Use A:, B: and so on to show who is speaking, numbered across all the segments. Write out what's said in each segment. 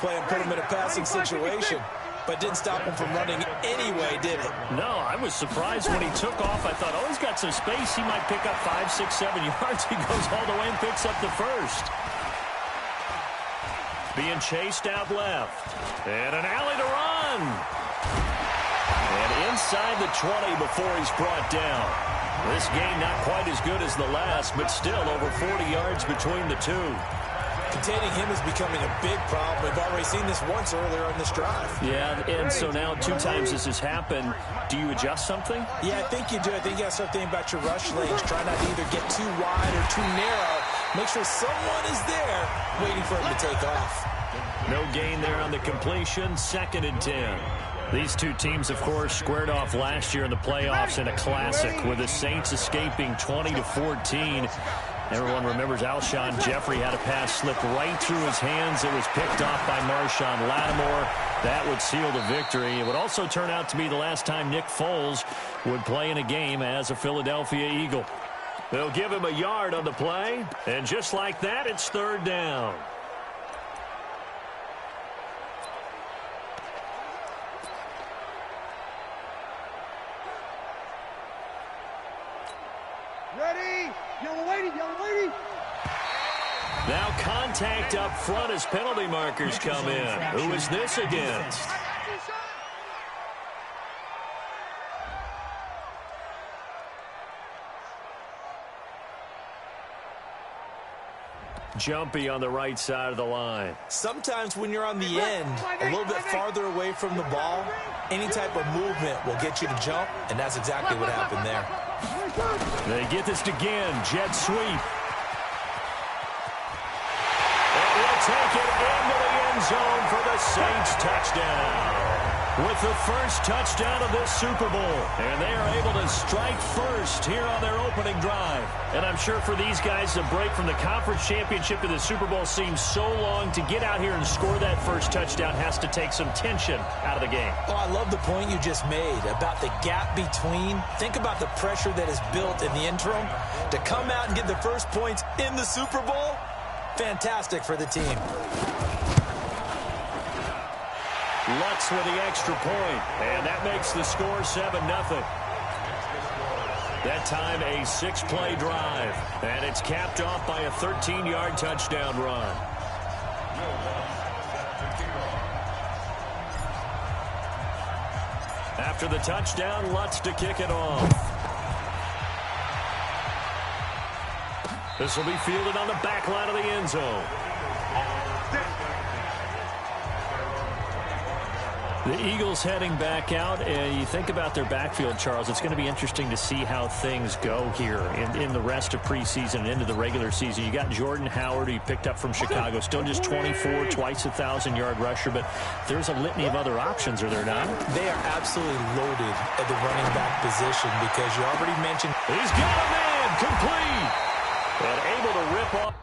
A: Play and put him in a passing situation, but didn't stop him from running anyway, did it?
B: No, I was surprised when he took off. I thought, oh, he's got some space. He might pick up 5, 6, 7 yards. He goes all the way and picks up the first. Being chased out left. And an alley to run. And inside the 20 before he's brought down. This game not quite as good as the last, but still over 40 yards between the two.
A: Containing him is becoming a big problem. We've already seen this once earlier in this drive.
B: Yeah, and so now 2 times this has happened. Do you adjust something?
A: Yeah, I think you do. I think you got to start thinking about your rush lanes. Try not to either get too wide or too narrow. Make sure someone is there waiting for him to take off.
B: No gain there on the completion. 2nd and 10. These two teams, of course, squared off last year in the playoffs in a classic with the Saints escaping 20-14. Everyone remembers Alshon Jeffrey had a pass slip right through his hands. It was picked off by Marshawn Lattimore. That would seal the victory. It would also turn out to be the last time Nick Foles would play in a game as a Philadelphia Eagle. They'll give him a yard on the play, and just like that, it's 3rd down. Now contact up front as penalty markers come in. Who is this against? Jumpy on the right side of the line.
A: Sometimes when you're on the end, a little bit farther away from the ball, any type of movement will get you to jump, and that's exactly what happened there.
B: They get this again. Jet sweep. Take it into the end zone for the Saints touchdown. With the first touchdown of this Super Bowl. And they are able to strike first here on their opening drive. And I'm sure for these guys, the break from the conference championship to the Super Bowl seems so long. To get out here and score that first touchdown has to take some tension out of the game.
A: Oh, I love the point you just made about the gap between. Think about the pressure that is built in the interim. To come out and get the first points in the Super Bowl, fantastic for the team.
B: Lutz with the extra point, and that makes the score 7-0. That time a 6-play drive, and it's capped off by a 13-yard touchdown run. After the touchdown, Lutz to kick it off. This will be fielded on the back line of the end zone. The Eagles heading back out, and you think about their backfield, Charles, it's going to be interesting to see how things go here in the rest of preseason and into the regular season. You got Jordan Howard, who you picked up from Chicago, still just 24, twice 1,000-yard rusher, but there's a litany of other options, are there not?
A: They are absolutely loaded at the running back position because you already mentioned.
B: He's got a man, complete, and able to rip off.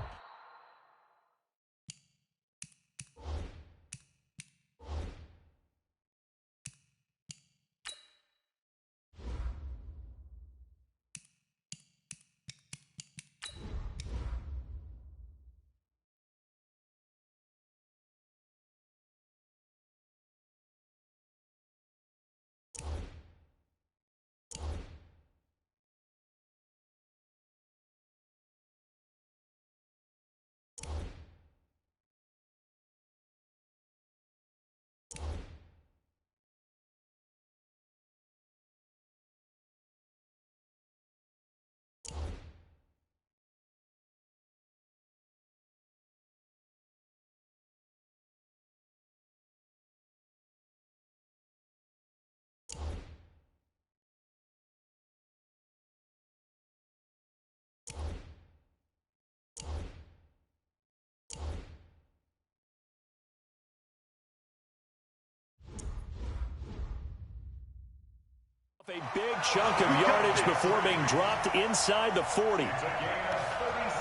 B: A big chunk of yardage before being dropped inside the 40.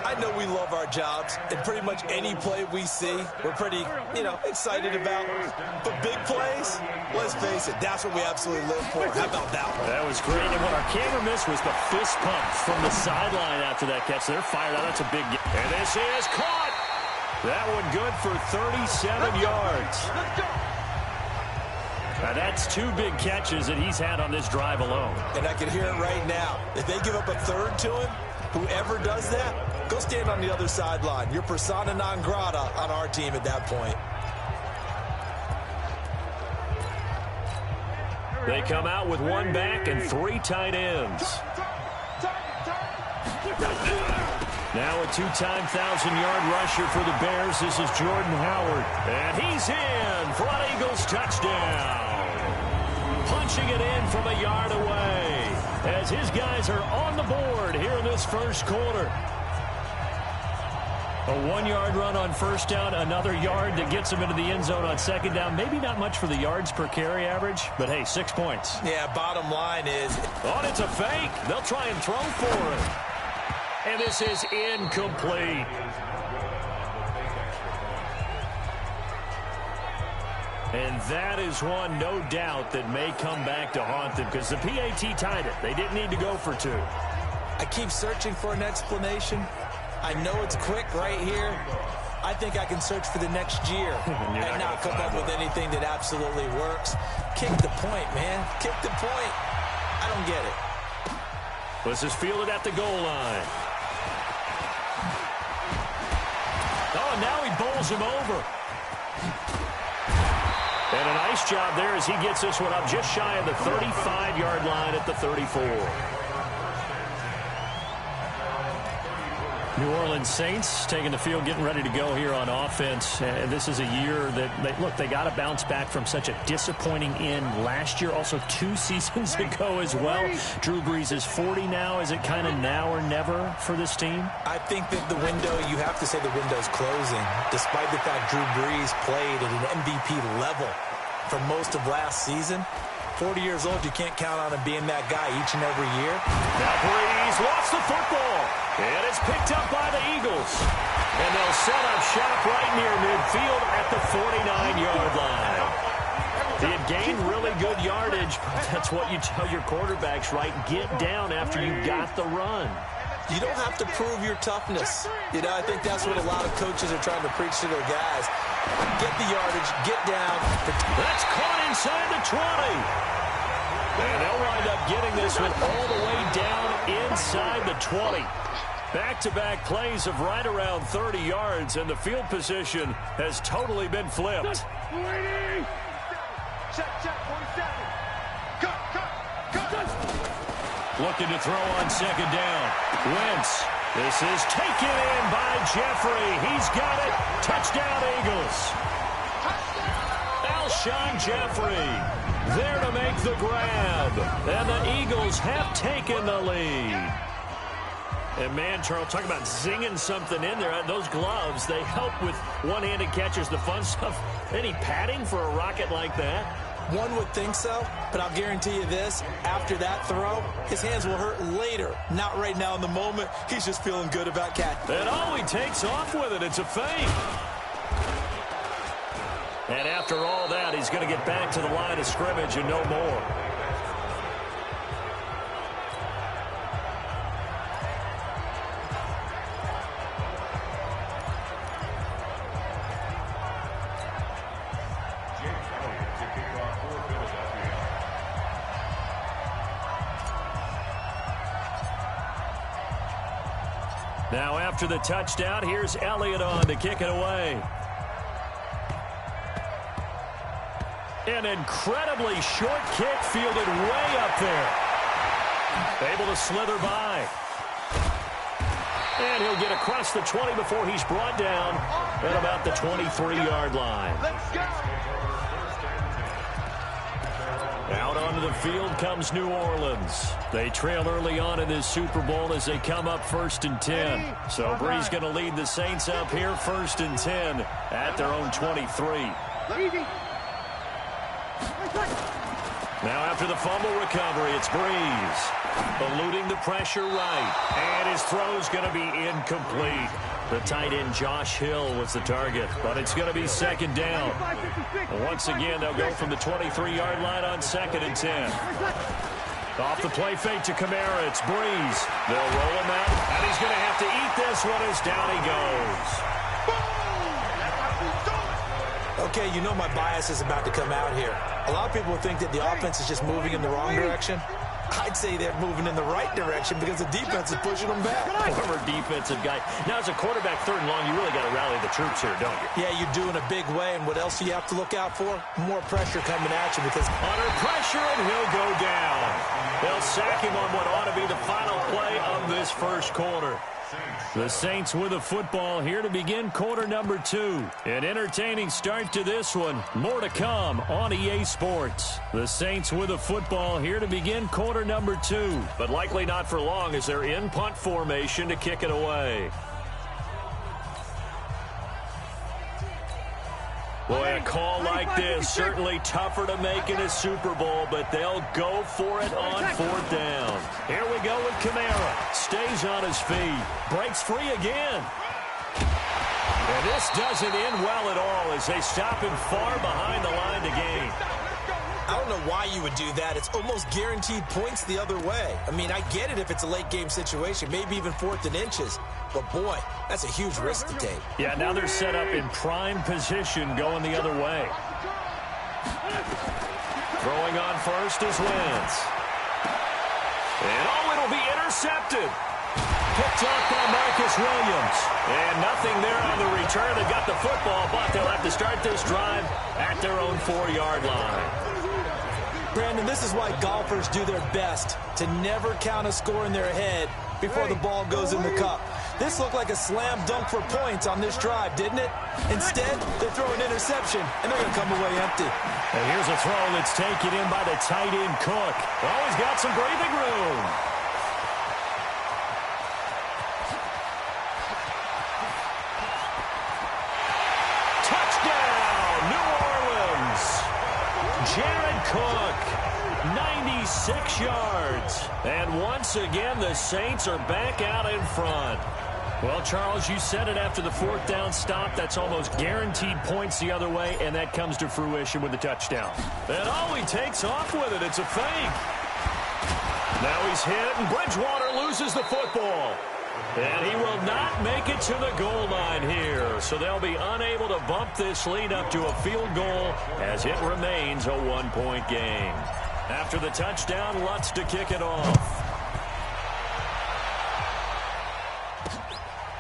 A: I know we love our jobs, and pretty much any play we see, we're pretty, excited about. But big plays, let's face it, that's what we absolutely live for. How about that one?
B: That was great, and what our camera missed was the fist pump from the sideline after that catch. They're fired out. That's a big game. And this is caught. That one good for 37 yards. Now that's 2 big catches that he's had on this drive alone.
A: And I can hear it right now. If they give up a third to him, whoever does that, go stand on the other sideline. You're persona non grata on our team at that point.
B: They come out with 1 back and 3 tight ends. Now a 2-time 1,000-yard rusher for the Bears. This is Jordan Howard. And he's in for an Eagles touchdown. Punching it in from a yard away as his guys are on the board here in this first quarter. A 1-yard run on first down, another yard that gets him into the end zone on second down. Maybe not much for the yards per carry average, but hey, 6 points.
A: Yeah, bottom line is...
B: Oh, it's a fake. They'll try and throw for it. And this is incomplete. And that is one, no doubt, that may come back to haunt them because the PAT tied it. They didn't need to go for 2.
A: I keep searching for an explanation. I know it's quick right here. I think I can search for the next year and not come up with anything that absolutely works. Kick the point, man. Kick the point. I don't get it.
B: This is fielded at the goal line. Oh, now he bowls him over. And a nice job there as he gets this one up just shy of the 35-yard line at the 34. New Orleans Saints taking the field, getting ready to go here on offense. And this is a year that, they got to bounce back from such a disappointing end last year. Also 2 seasons ago as well. Drew Brees is 40 now. Is it kind of now or never for this team?
A: I think that the window, you have to say the window's closing, despite the fact Drew Brees played at an MVP level for most of last season. 40 years old, you can't count on him being that guy each and every year.
B: Now Brees lost the football. And it's picked up by the Eagles. And they'll set up shop right near midfield at the 49-yard line. He had gained really good yardage. That's what you tell your quarterbacks, right? Get down after you got the run.
A: You don't have to prove your toughness. I think that's what a lot of coaches are trying to preach to their guys. Get the yardage, get down.
B: That's caught inside the 20. And they'll wind up getting this one all the way down inside the 20. Back-to-back plays of right around 30 yards, and the field position has totally been flipped. Looking to throw on second down. Wentz. This is taken in by Jeffrey. He's got it. Touchdown, Eagles. Alshon Jeffrey there to make the grab. And the Eagles have taken the lead. And, man, Charles, talk about zinging something in there. Those gloves, they help with one-handed catches, the fun stuff. Any padding for a rocket like that?
A: One would think so, but I'll guarantee you this. After that throw, his hands will hurt later. Not right now in the moment. He's just feeling good about catching.
B: And oh, he takes off with it. It's a fake. And after all that, he's going to get back to the line of scrimmage and no more. Now after the touchdown, here's Elliott on to kick it away. An incredibly short kick fielded way up there. Able to slither by. And he'll get across the 20 before he's brought down at about the 23-yard line.
C: Let's go.
B: Out onto the field comes New Orleans. They trail early on in this Super Bowl as they come up 1st and 10. So Brees going to lead the Saints up here 1st and 10 at their own 23. Now after the fumble recovery, it's Brees. Eluding the pressure right. And his throw's going to be incomplete. The tight end Josh Hill was the target, but it's going to be 2nd down. And once again, they'll go from the 23-yard line on 2nd and 10. Off the play fake to Kamara, it's Brees. They'll roll him out, and he's going to have to eat this one as down he goes.
A: Okay, you know my bias is about to come out here. A lot of people think that the offense is just moving in the wrong direction. I'd say they're moving in the right direction because the defense is pushing them back.
B: Former defensive guy. Now, as a quarterback, 3rd and long, you really got to rally the troops here, don't you?
A: Yeah, you do in a big way. And what else do you have to look out for? More pressure coming at you because
B: under pressure, and he'll go down. They'll sack him on what ought to be the final play of this first quarter. The Saints with the football here to begin quarter number 2. An entertaining start to this one. More to come on EA Sports. The Saints with the football here to begin quarter number 2. But likely not for long as they're in punt formation to kick it away. Boy, a call like this, certainly tougher to make in a Super Bowl, but they'll go for it on 4th down. Here we go with Kamara. Stays on his feet. Breaks free again. And this doesn't end well at all as they stop him far behind the line to gain.
A: I don't know why you would do that. It's almost guaranteed points the other way. I mean, I get it if it's a late game situation, maybe even 4th and inches. But, boy, that's a huge risk to take.
B: Yeah, now they're set up in prime position going the other way. Throwing on first is Wentz. And, it'll be intercepted. Picked off by Marcus Williams. And nothing there on the return. They've got the football, but they'll have to start this drive at their own 4-yard line.
A: Brandon, this is why golfers do their best to never count a score in their head before the ball goes in the cup. This looked like a slam dunk for points on this drive, didn't it? Instead, they throw an interception, and they're going to come away empty.
B: And here's a throw that's taken in by the tight end, Cook. Oh, he's got some breathing room. Touchdown, New Orleans. Jared Cook, 96 yards. And once again, the Saints are back out in front. Well, Charles, you said it after the 4th down stop. That's almost guaranteed points the other way, and that comes to fruition with the touchdown. And he takes off with it. It's a fake. Now he's hit, and Bridgewater loses the football. And he will not make it to the goal line here. So they'll be unable to bump this lead up to a field goal as it remains a 1-point game. After the touchdown, Lutz to kick it off.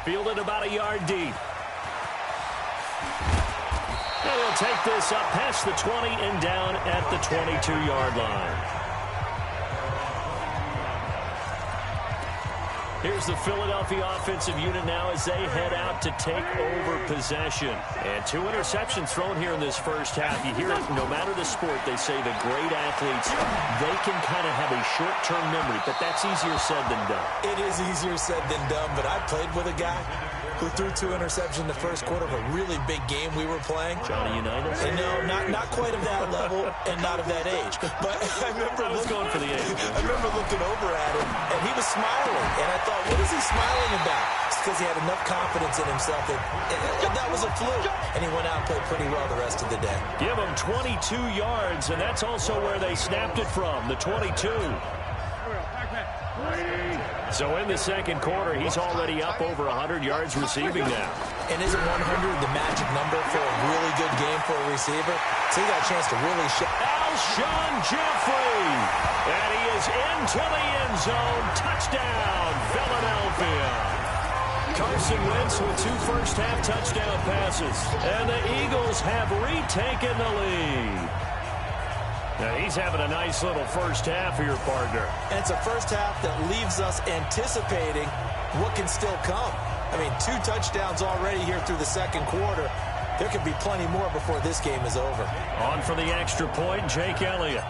B: Fielded about a yard deep. And he'll take this up past the 20 and down at the 22-yard line. Here's the Philadelphia offensive unit now as they head out to take over possession. And 2 interceptions thrown here in this first half. You hear it, no matter the sport, they say the great athletes, they can kind of have a short-term memory, but that's easier said than done.
A: It is easier said than done, but I played with a guy who threw 2 interceptions in the first quarter of a really big game we were playing.
B: Johnny Unitas?
A: And no, not quite of that level and not of that age. But I was
B: going for the age.
A: I remember looking over at him, and he was smiling. And I thought, what is he smiling about? It's because he had enough confidence in himself that was a fluke. And he went out and played pretty well the rest of the day.
B: Give him 22 yards, and that's also where they snapped it from, the 22. So in the second quarter, he's already up over 100 yards receiving now.
A: And isn't 100 the magic number for a really good game for a receiver? So he got a chance to really show.
B: Alshon Jeffrey. And he is into the end zone. Touchdown, Philadelphia. Carson Wentz with 2 first-half touchdown passes. And the Eagles have retaken the lead. Now he's having a nice little first half here, partner.
A: And it's a first half that leaves us anticipating what can still come. I mean, 2 touchdowns already here through the second quarter. There could be plenty more before this game is over.
B: On for the extra point, Jake Elliott.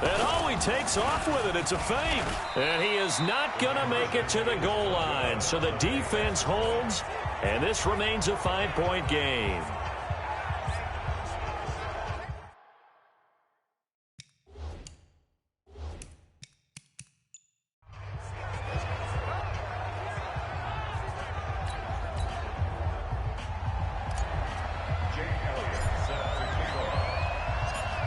B: And he takes off with it. It's a fake. And he is not going to make it to the goal line. So the defense holds, and this remains a 5-point game.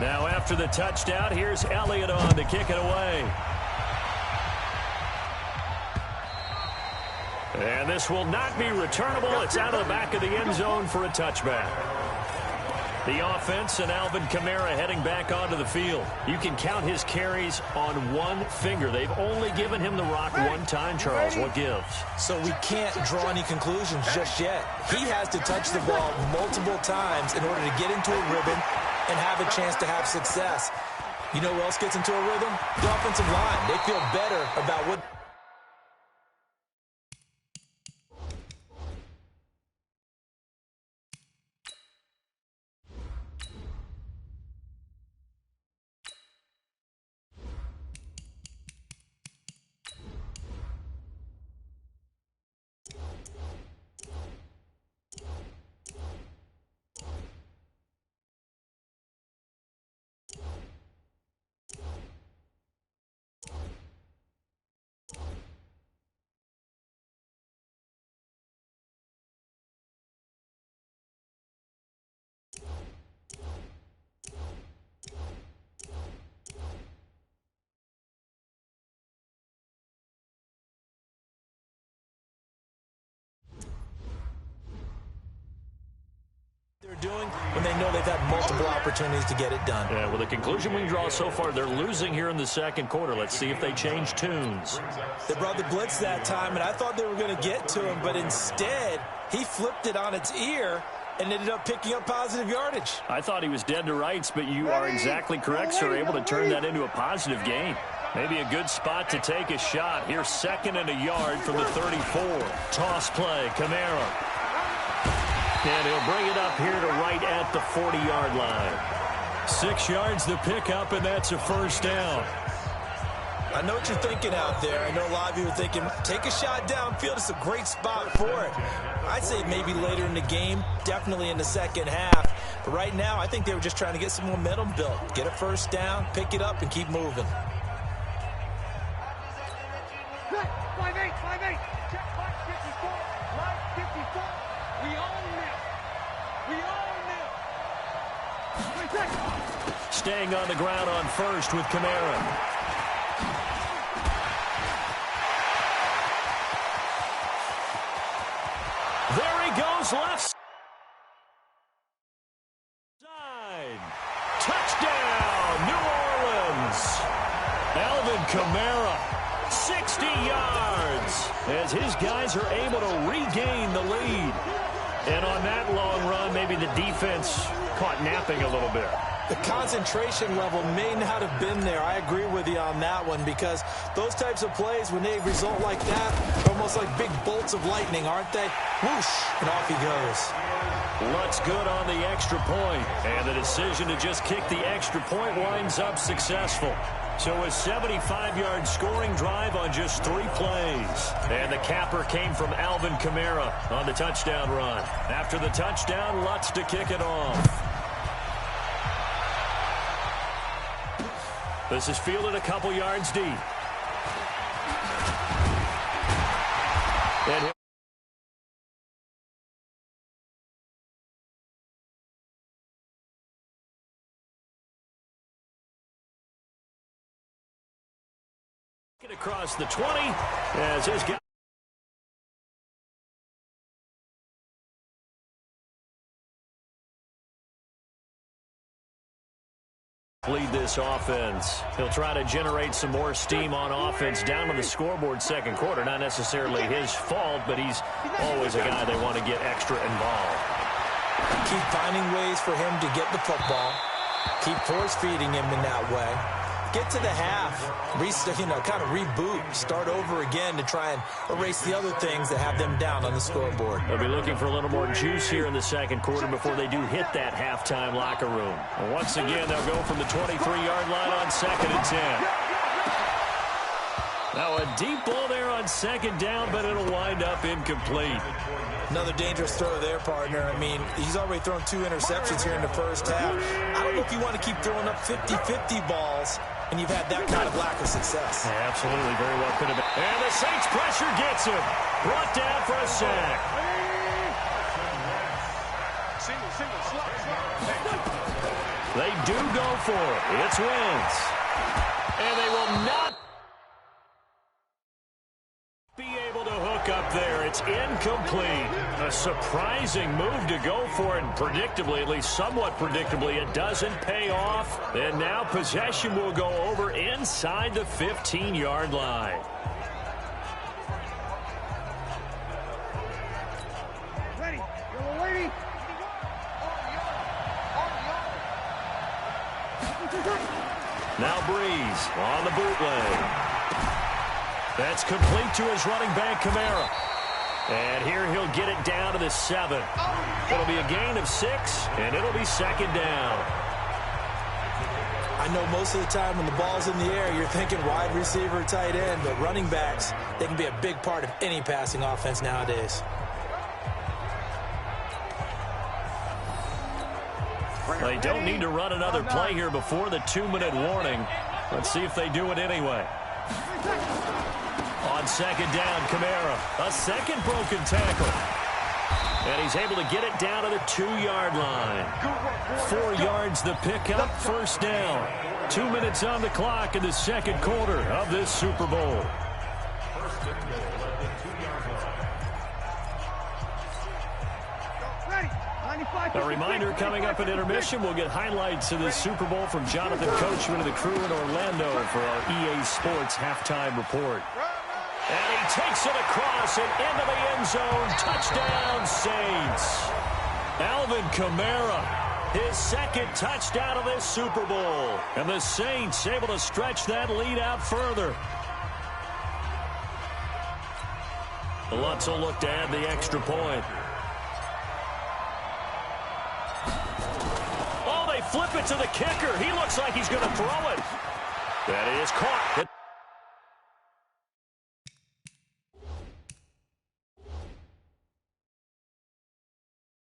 B: Now after the touchdown, here's Elliott on to kick it away. And this will not be returnable. It's out of the back of the end zone for a touchback. The offense and Alvin Kamara heading back onto the field. You can count his carries on one finger. They've only given him the rock one time, Charles. What gives?
A: So we can't draw any conclusions just yet. He has to touch the ball multiple times in order to get into a rhythm and have a chance to have success. You know who else gets into a rhythm? The offensive line. They feel better about what... doing when they know they've had multiple opportunities to get it done.
B: Yeah, well, the conclusion we can draw so far, they're losing here in the second quarter. Let's see if they change tunes.
A: They brought the blitz that time, and I thought they were going to get to him, but instead he flipped it on its ear and ended up picking up positive yardage.
B: I thought he was dead to rights, but you are exactly correct, sir, able to turn that into a positive gain. Maybe a good spot to take a shot. Here's 2nd and a yard from the 34. Toss play, Kamara. And he'll bring it up here to right at the 40-yard line. 6 yards the pickup, and that's a first down.
A: I know what you're thinking out there. I know a lot of you are thinking, take a shot downfield. It's a great spot for it. I'd say maybe later in the game, definitely in the second half. But right now, I think they were just trying to get some momentum built. Get a first down, pick it up, and keep moving.
C: 5-8, 5-8. Check 554, line 54. We own this. We own this. 3 seconds.
B: Staying on the ground on first with Kamara. There he goes, left side. Touchdown, New Orleans. Alvin Kamara, 60 yards, as his guys are able to regain the lead. And on that long run, maybe the defense caught napping a little bit.
A: The concentration level may not have been there. I agree with you on that one, because those types of plays, when they result like that, are almost like big bolts of lightning, aren't they? Whoosh, and off he goes.
B: Lutz good on the extra point, and the decision to just kick the extra point winds up successful. So a 75-yard scoring drive on just 3 plays. And the capper came from Alvin Kamara on the touchdown run. After the touchdown, Lutz to kick it off. This is fielded a couple yards deep. And across the 20 as his guy lead this offense. He'll try to generate some more steam on offense down on the scoreboard second quarter. Not necessarily his fault, but he's always a guy they want to get extra involved.
A: Keep finding ways for him to get the football. Keep force feeding him in that way. Get to the half, kind of reboot, start over again to try and erase the other things that have them down on the scoreboard.
B: They'll be looking for a little more juice here in the second quarter before they do hit that halftime locker room. And once again, they'll go from the 23-yard line on 2nd and 10. Now a deep ball there on 2nd down, but it'll wind up incomplete.
A: Another dangerous throw there, partner. I mean, he's already thrown 2 interceptions here in the first half. I don't know if you want to keep throwing up 50-50 balls and you've had that kind of lack of success.
B: Yeah, absolutely, very well could have been. And the Saints pressure gets him. Brought down for a sack. They do go for it. It's Wentz. And they will not be able to hook up there. It's incomplete. A surprising move to go for it, and predictably, at least somewhat predictably, it doesn't pay off. And now possession will go over inside the 15-yard line.
C: Ready. Yellow lady.
B: Now Breeze on the bootleg. That's complete to his running back, Kamara. And here he'll get it down to the 7. It'll be a gain of 6, and it'll be second down.
A: I know most of the time when the ball's in the air, you're thinking wide receiver, tight end, but running backs, they can be a big part of any passing offense nowadays.
B: They don't need to run another play here before the 2-minute warning. Let's see if they do it anyway. On second down, Kamara. A second broken tackle. And he's able to get it down to the 2-yard line. 4 yards the pickup, first down. 2 minutes on the clock in the second quarter of this Super Bowl. A reminder, coming up at intermission, we'll get highlights of this Super Bowl from Jonathan Coachman and the crew in Orlando for our EA Sports halftime report. And he takes it across and into the end zone. Touchdown, Saints. Alvin Kamara, his second touchdown of this Super Bowl. And the Saints able to stretch that lead out further. Lutz will look to add the extra point. Oh, they flip it to the kicker. He looks like he's going to throw it. That is caught.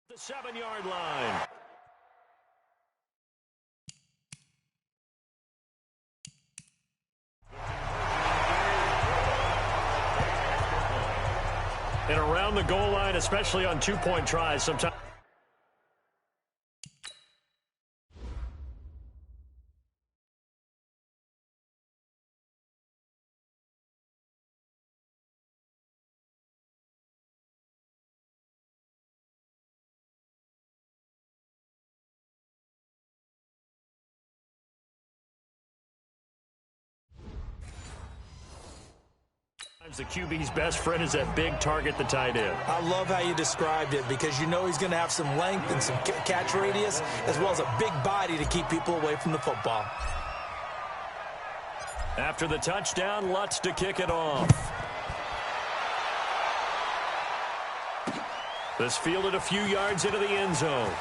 B: The 7-yard line. And around the goal line, especially on two-point tries, sometimes. The QB's best friend is that big target, the tight end.
A: I love how you described it because you know he's going to have some length and some catch radius as well as a big body to keep people away from the football.
B: After the touchdown, Lutz to kick it off. This fielded a few yards into the end zone.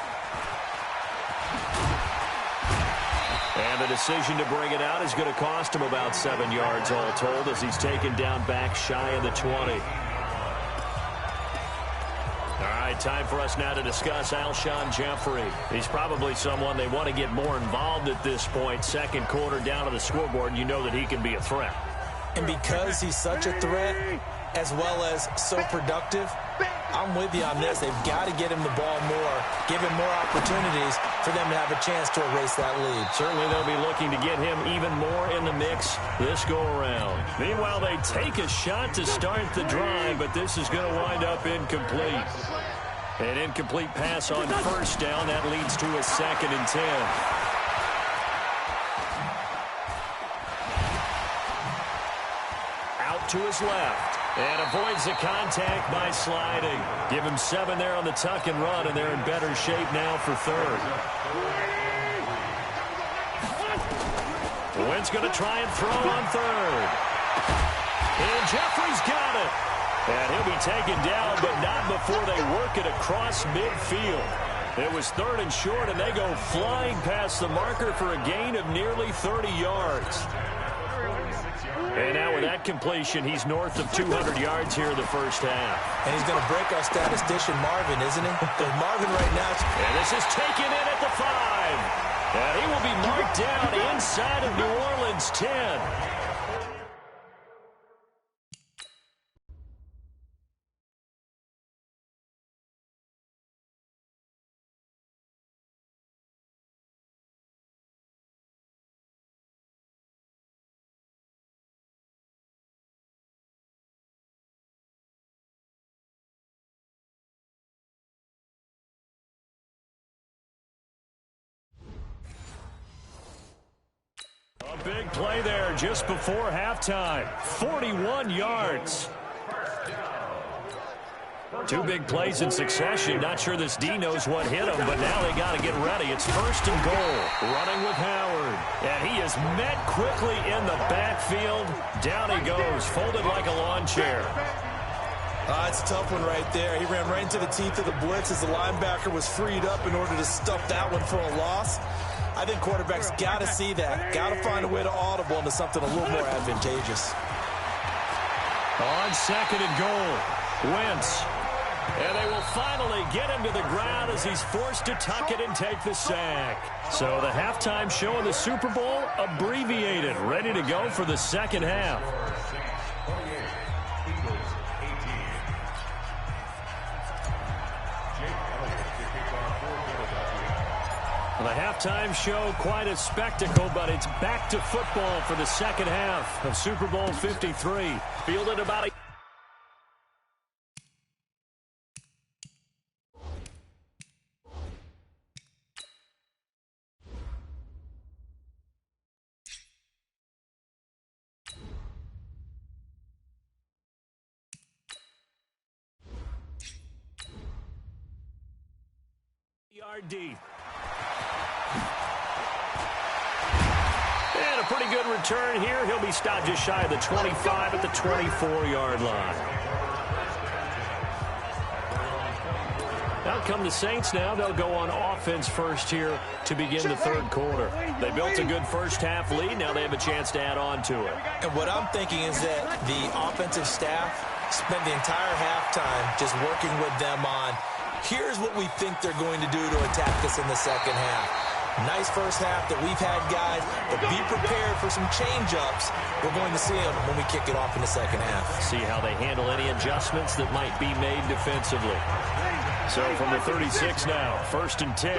B: And the decision to bring it out is going to cost him about 7 yards all told as he's taken down back shy of the 20. All right, time for us now to discuss Alshon Jeffrey. He's probably someone they want to get more involved at this point. Second quarter down on the scoreboard, and you know that he can be a threat.
A: And because he's such a threat, as well as so productive, I'm with you on this. They've got to get him the ball more, give him more opportunities for them to have a chance to erase that lead.
B: Certainly they'll be looking to get him even more in the mix this go-around. Meanwhile, they take a shot to start the drive, but this is going to wind up incomplete. An incomplete pass on first down. That leads to a 2nd and 10. Out to his left. And avoids the contact by sliding. Give him 7 there on the tuck and run, and they're in better shape now for third. Wynn's going to try and throw on third. And Jeffrey's got it. And he'll be taken down, but not before they work it across midfield. It was 3rd and short, and they go flying past the marker for a gain of nearly 30 yards. And now with that completion, he's north of 200 yards here in the first half.
A: And he's going to break our statistician Marvin, isn't he? Because Marvin right now...
B: And this is taken in at the 5. And he will be marked down inside of New Orleans 10. Big play there just before halftime. 41 yards. Two big plays in succession. Not sure this D knows what hit him, but now they got to get ready. It's 1st and goal. Running with Howard. And he is met quickly in the backfield. Down he goes, folded like a lawn chair.
A: It's a tough one right there. He ran right into the teeth of the blitz as the linebacker was freed up in order to stuff that one for a loss. I think quarterbacks got to see that. Got to find a way to audible into something a little more advantageous.
B: On 2nd and goal, Wentz. And they will finally get him to the ground as he's forced to tuck it and take the sack. So the halftime show of the Super Bowl abbreviated, ready to go for the second half. The halftime show, quite a spectacle, but it's back to football for the second half of Super Bowl 53. Fielded about a... yard deep. And a pretty good return here. He'll be stopped just shy of the 25 at the 24-yard line. Out come the Saints now. They'll go on offense first here to begin the third quarter. They built a good first-half lead. Now they have a chance to add on to it.
A: And what I'm thinking is that the offensive staff spent the entire halftime just working with them on, here's what we think they're going to do to attack us in the second half. Nice first half that we've had, guys, but be prepared for some change-ups. We're going to see them when we kick it off in the second half.
B: See how they handle any adjustments that might be made defensively. So from the 36 now, 1st and 10.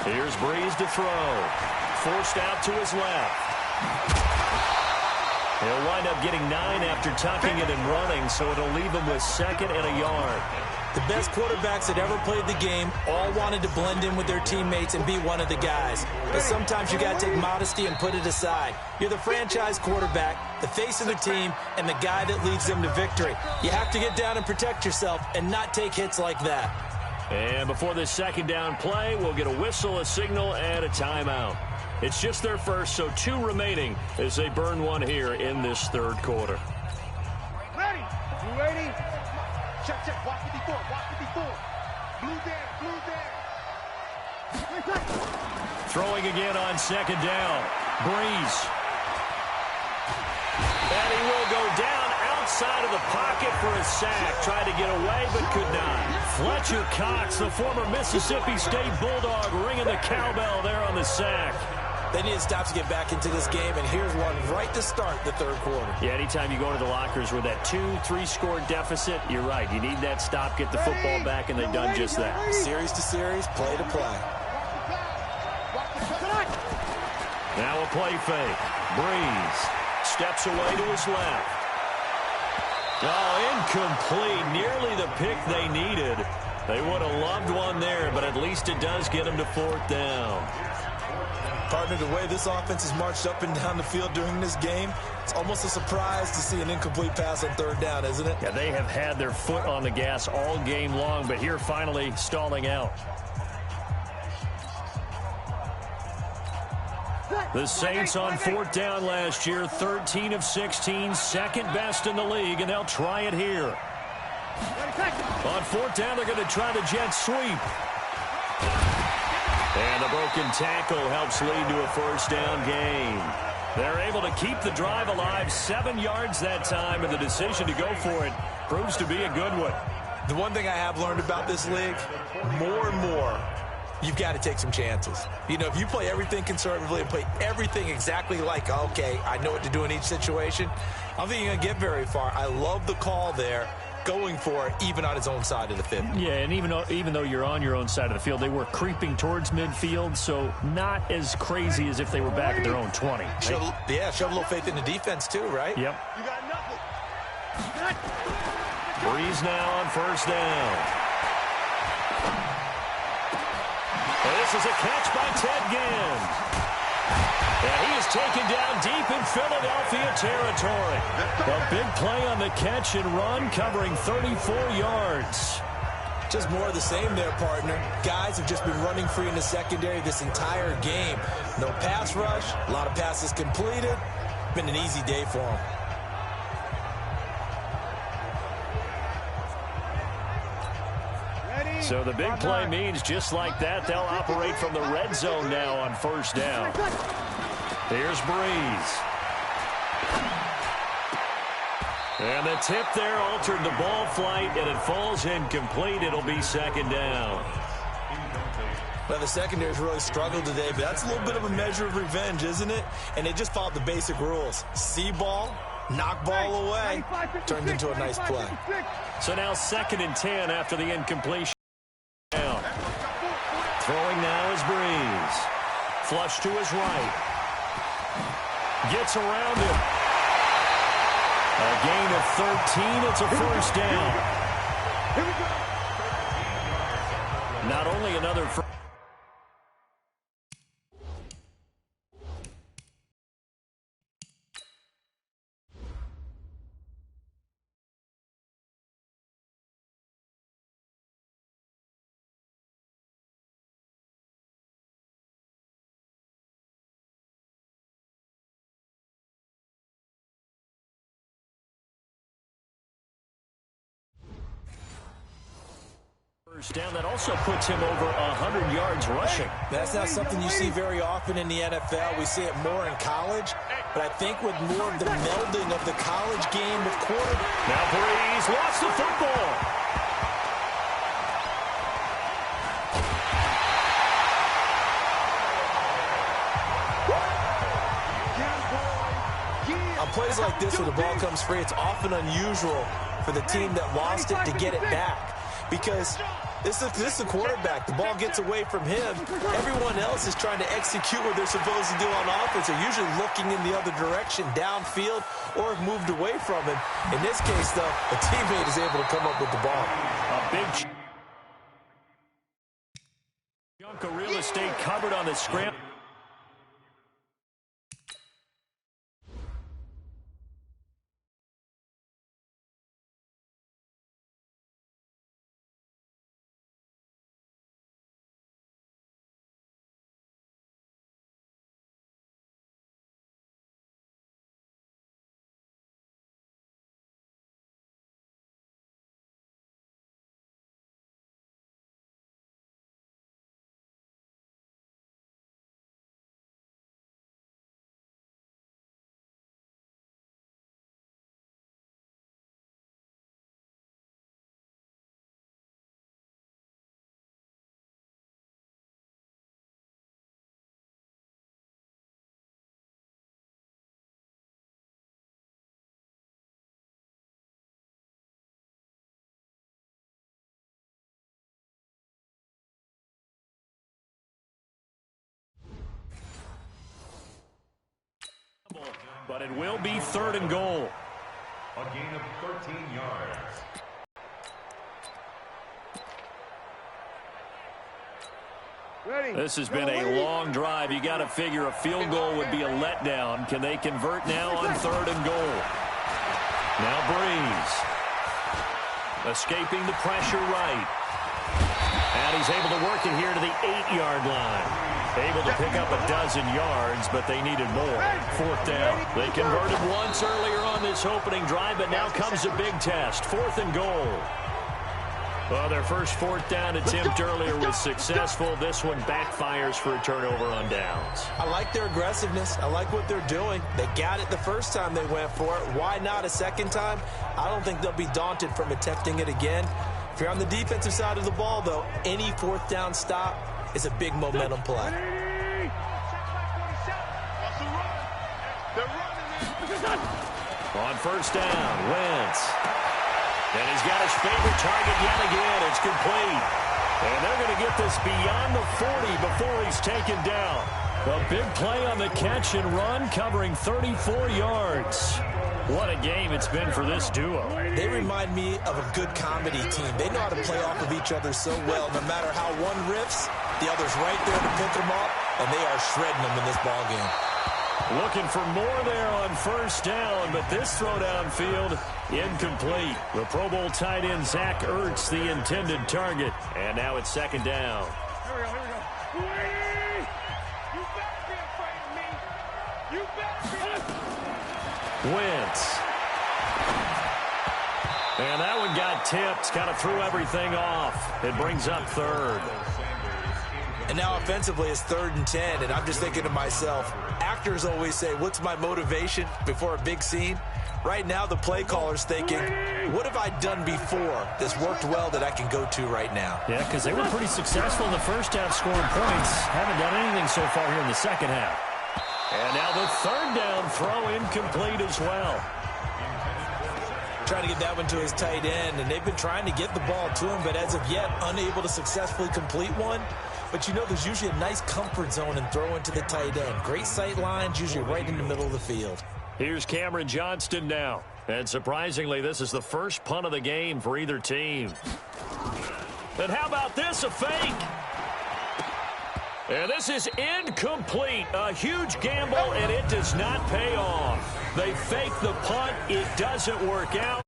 B: Here's Breeze to throw. Forced out to his left. He'll wind up getting 9 after tucking it and running, so it'll leave him with 2nd and a yard.
A: The best quarterbacks that ever played the game all wanted to blend in with their teammates and be one of the guys. But sometimes you got to take modesty and put it aside. You're the franchise quarterback, the face of the team, and the guy that leads them to victory. You have to get down and protect yourself and not take hits like that.
B: And before this second down play, we'll get a whistle, a signal, and a timeout. It's just their first, so 2 remaining as they burn one here in this third quarter.
C: Ready? You ready? Check, check. Walk 54. Walk 54. Blue there.
B: Throwing again on 2nd down. Breeze. And he will go down outside of the pocket for a sack. Tried to get away, but could not. Fletcher Cox, the former Mississippi State Bulldog, ringing the cowbell there on the sack.
A: They need to stop to get back into this game, and here's one right to start the third quarter.
B: Yeah, anytime you go to the lockers with that 2-3 score deficit, you're right. You need that stop, get the football back, and they've done just that.
A: Series to series, play to play.
B: Now a play fake. Breeze steps away to his left. Oh, incomplete. Nearly the pick they needed. They would have loved one there, but at least it does get them to 4th down.
A: Partner, the way this offense has marched up and down the field during this game, it's almost a surprise to see an incomplete pass on 3rd down, isn't it?
B: Yeah, they have had their foot on the gas all game long, but here finally stalling out. The Saints on 4th down last year, 13 of 16, 2nd best in the league, and they'll try it here. On 4th down, they're going to try the jet sweep. And the broken tackle helps lead to a 1st down gain. They're able to keep the drive alive, 7 yards that time, and the decision to go for it proves to be a good one.
A: The one thing I have learned about this league, more and more, you've got to take some chances. You know, if you play everything conservatively and play everything exactly like, okay, I know what to do in each situation, I don't think you're going to get very far. I love the call there, going for it, even on his own side of the field.
B: Yeah, and even though you're on your own side of the field, they were creeping towards midfield, so not as crazy as if they were back at their own 20.
A: Show a little faith in the defense too, right?
B: Yep.
C: You got nothing.
B: Breeze now on 1st down. And this This is a catch by Ted Ginn. And he is taken down deep in Philadelphia territory. A big play on the catch and run, covering 34 yards.
A: Just more of the same there, partner. Guys have just been running free in the secondary this entire game. No pass rush, a lot of passes completed. Been an easy day for them.
B: So the big play means just like that, they'll operate from the red zone now on first down. Here's Breeze. And the tip there altered the ball flight, and it falls incomplete. It'll be second down.
A: Well, the secondary's really struggled today, but that's a little bit of a measure of revenge, isn't it? And they just followed the basic rules. See ball, knock ball away, turned into a nice play.
B: So now 2nd and 10 after the incompletion. Throwing now is Breeze. Flush to his right. Gets around him. A gain of 13. It's a first down. Not only another first. Down that also puts him over 100 yards rushing.
A: That's not something you see very often in the NFL. We see it more in college, but I think with more of the melding of the college game with quarterback.
B: Now Breeze lost the football.
A: On plays like this where the ball comes free, it's often unusual for the team that lost it to get it back. Because this is the quarterback. The ball gets away from him. Everyone else is trying to execute what they're supposed to do on offense. They're usually looking in the other direction, downfield, or have moved away from him. In this case, though, a teammate is able to come up with the ball.
B: A big chunk of real estate covered on the scramble. But it will be 3rd and goal.
D: A gain of 13 yards.
B: This has been a long drive. You got to figure a field goal would be a letdown. Can they convert now on 3rd and goal? Now Breeze. Escaping the pressure right. And he's able to work it here to the 8-yard line. Able to pick up a dozen yards, but they needed more. 4th down. They converted once earlier on this opening drive, but now comes a big test. 4th and goal. Well, their first 4th down attempt earlier was successful. This one backfires for a turnover on downs.
A: I like their aggressiveness. I like what they're doing. They got it the first time they went for it. Why not a second time? I don't think they'll be daunted from attempting it again. If you're on the defensive side of the ball, though, any 4th down stop is a big momentum play.
B: On first down, Wentz. And he's got his favorite target yet again. It's complete. And they're going to get this beyond the 40 before he's taken down. A big play on the catch and run, covering 34 yards. What a game it's been for this duo.
A: They remind me of a good comedy team. They know how to play off of each other so well. No matter how one riffs, The other's right there to pick them up, and they are shredding them in this ball game.
B: Looking for more there on first down, but this throw downfield incomplete. The Pro Bowl tight end Zach Ertz, the intended target. And now it's second down.
C: Here we go, here we go. Wait! You better be afraid of me. You better be.
B: Wentz. And that one got tipped, kind of threw everything off. It brings up third.
A: And now offensively it's 3rd and 10, and I'm just thinking to myself, actors always say, what's my motivation before a big scene? Right now the play caller's thinking, what have I done before that's worked well that I can go to right now?
B: Yeah, because they were pretty successful in the first half scoring points. Haven't done anything so far here in the second half. And now the 3rd down throw incomplete as well.
A: Trying to get that one to his tight end, and they've been trying to get the ball to him, but as of yet, unable to successfully complete one. But you know there's usually a nice comfort zone in throwing to the tight end. Great sight lines, usually right in the middle of the field.
B: Here's Cameron Johnston now. And surprisingly, this is the first punt of the game for either team. And how about this, a fake? And this is incomplete. A huge gamble, and it does not pay off. They fake the punt. It doesn't work out.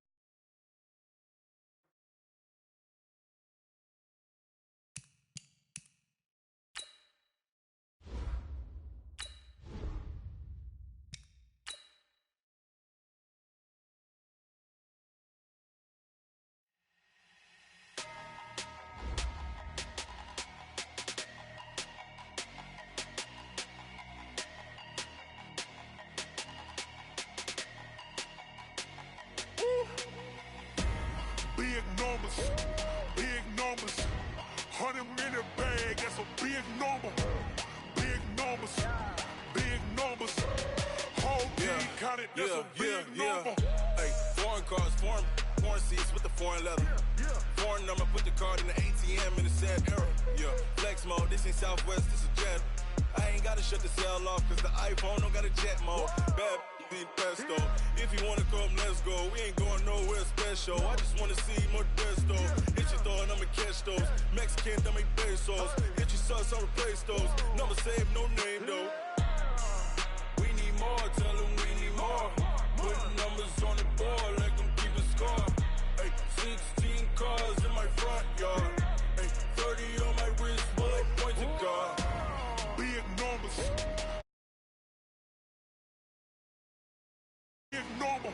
E: Big numbers, 100-minute bag, that's a big number. Big numbers, whole team counted, that's a big number.
F: Hey, foreign cars, foreign seats with the foreign leather. Foreign number, put the card in the ATM in the sad era. Yeah, flex mode, this ain't Southwest, this is Jet. I ain't gotta shut the cell off, cause the iPhone don't got a jet mode. Bad need pesto. If you wanna come, let's go. We ain't going nowhere special. I just wanna see more desto. Hit your throw and I'ma catch those. Mexican, I make pesos. Hit your sauce, I'll replace those. Number save, no name though. We need more, tell them we need more. Putting numbers on the board, like them keep a score. Hey, 16 cars in my front yard. Hey, 30 on my wrist, bullet points of God.
E: Big numbers. Big number.